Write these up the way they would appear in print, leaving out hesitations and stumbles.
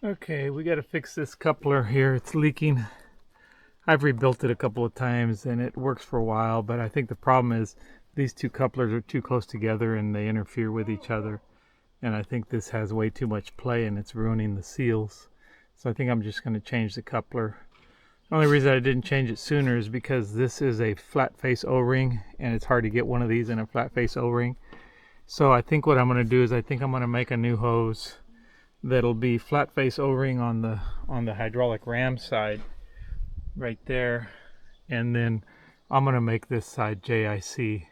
Okay, we got to fix this coupler here. It's leaking. I've rebuilt it a couple of times and it works for a while, but I think the problem is these two couplers are too close together and they interfere with each other. And I think this has way too much play and it's ruining the seals. So I think I'm just going to change the coupler. The only reason I didn't change it sooner is because this is a flat face O-ring and it's hard to get one of these in a flat face O-ring. So I think what I'm going to do is I think I'm going to make a new hose that'll be flat face O-ring on the hydraulic ram side right there, and then I'm gonna make this side JIC.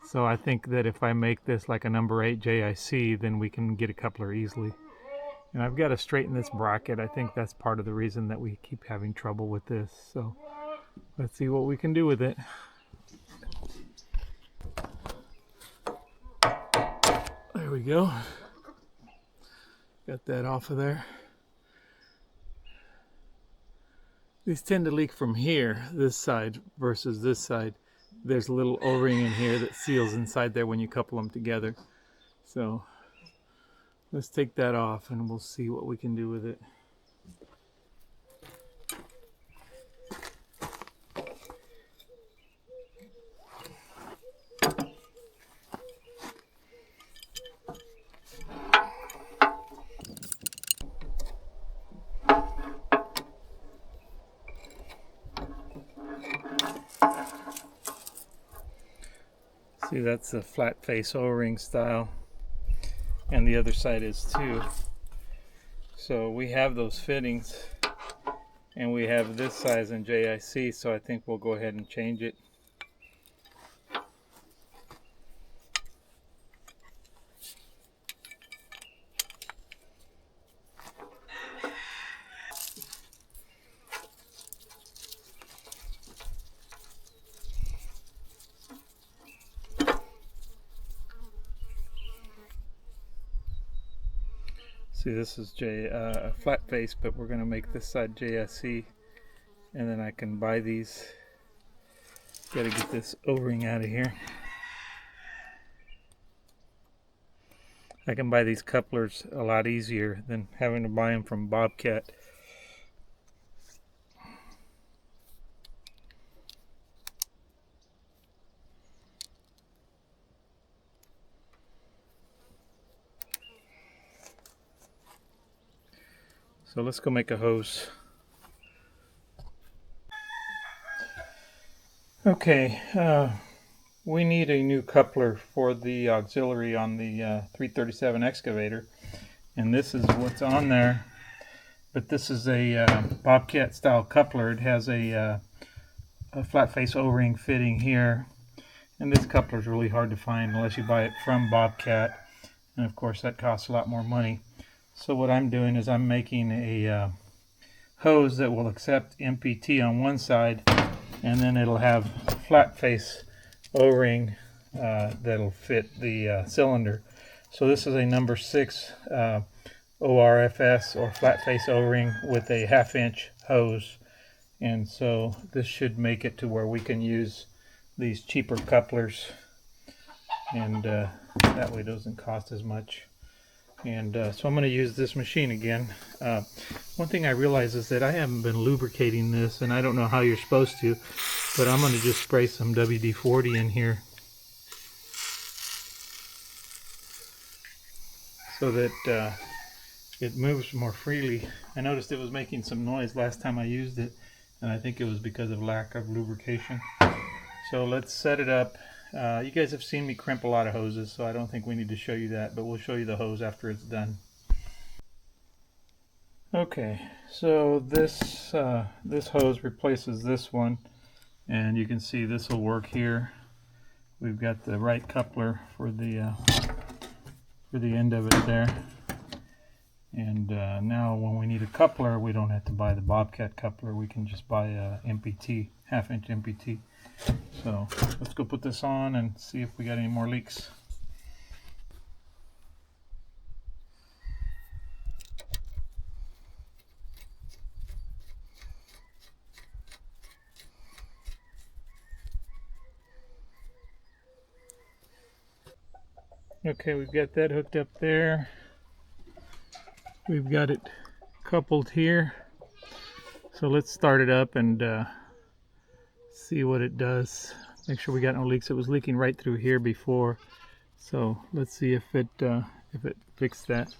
So I think that if I make this like a number 8 JIC, then we can get a coupler easily. And I've got to straighten this bracket. I think that's part of the reason that we keep having trouble with this. So let's see what we can do with it. There we go. Got that off of there. These tend to leak from here, this side versus this side. There's a little O-ring in here that seals inside there when you couple them together. So let's take that off and we'll see what we can do with it. See, that's a flat face O-ring style, and the other side is too. So we have those fittings, and we have this size in JIC, so I think we'll go ahead and change it. See, this is a flat face, but we're going to make this side JIC, and then I can buy these. Got to get this O-ring out of here. I can buy these couplers a lot easier than having to buy them from Bobcat. So let's go make a hose. Okay, we need a new coupler for the auxiliary on the 337 excavator, and this is what's on there. But this is a Bobcat style coupler. It has a flat face O-ring fitting here, and this coupler is really hard to find unless you buy it from Bobcat, and of course that costs a lot more money. So what I'm doing is I'm making a hose that will accept MPT on one side, and then it'll have flat face O-ring that'll fit the cylinder. So this is a number 6 ORFS, or flat face O-ring, with a 1/2 inch hose. And so this should make it to where we can use these cheaper couplers, and that way it doesn't cost as much. And so I'm going to use this machine again. One thing I realize is that I haven't been lubricating this, and I don't know how you're supposed to, but I'm going to just spray some WD-40 in here so that it moves more freely. I noticed it was making some noise last time I used it, and I think it was because of lack of lubrication. So let's set it up. You guys have seen me crimp a lot of hoses, so I don't think we need to show you that, but we'll show you the hose after it's done. Okay, so this hose replaces this one, and you can see this will work here. We've got the right coupler for the end of it there. And now when we need a coupler, we don't have to buy the Bobcat coupler. We can just buy a MPT, 1/2 inch MPT. So let's go put this on and see if we got any more leaks. Okay, we've got that hooked up there. We've got it coupled here. So let's start it up and see what it does. Make sure we got no leaks. It was leaking right through here before. So let's see if it fixed that.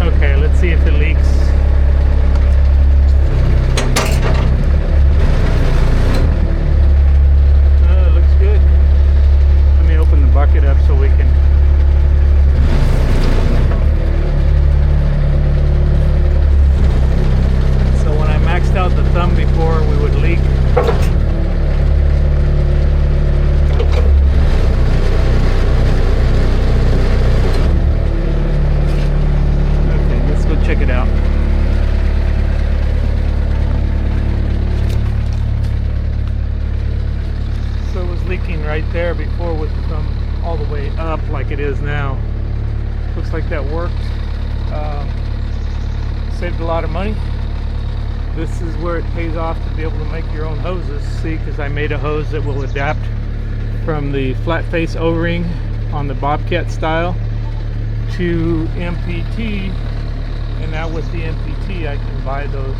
Okay, let's see if it leaks. It looks good. Let me open the bucket up so we can. So when I maxed out the thumb before, we would leak. Check it out. So it was leaking right there before with the thumb all the way up like it is now. Looks like that worked. Saved a lot of money. This is where it pays off to be able to make your own hoses. See, because I made a hose that will adapt from the flat face O-ring on the Bobcat style to MPT. And now with the MPT, I can buy those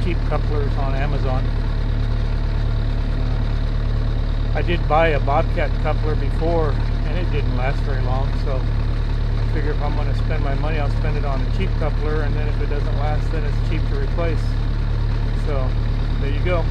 cheap couplers on Amazon. I did buy a Bobcat coupler before, and it didn't last very long. So I figure if I'm going to spend my money, I'll spend it on a cheap coupler, and then if it doesn't last, then it's cheap to replace. So there you go.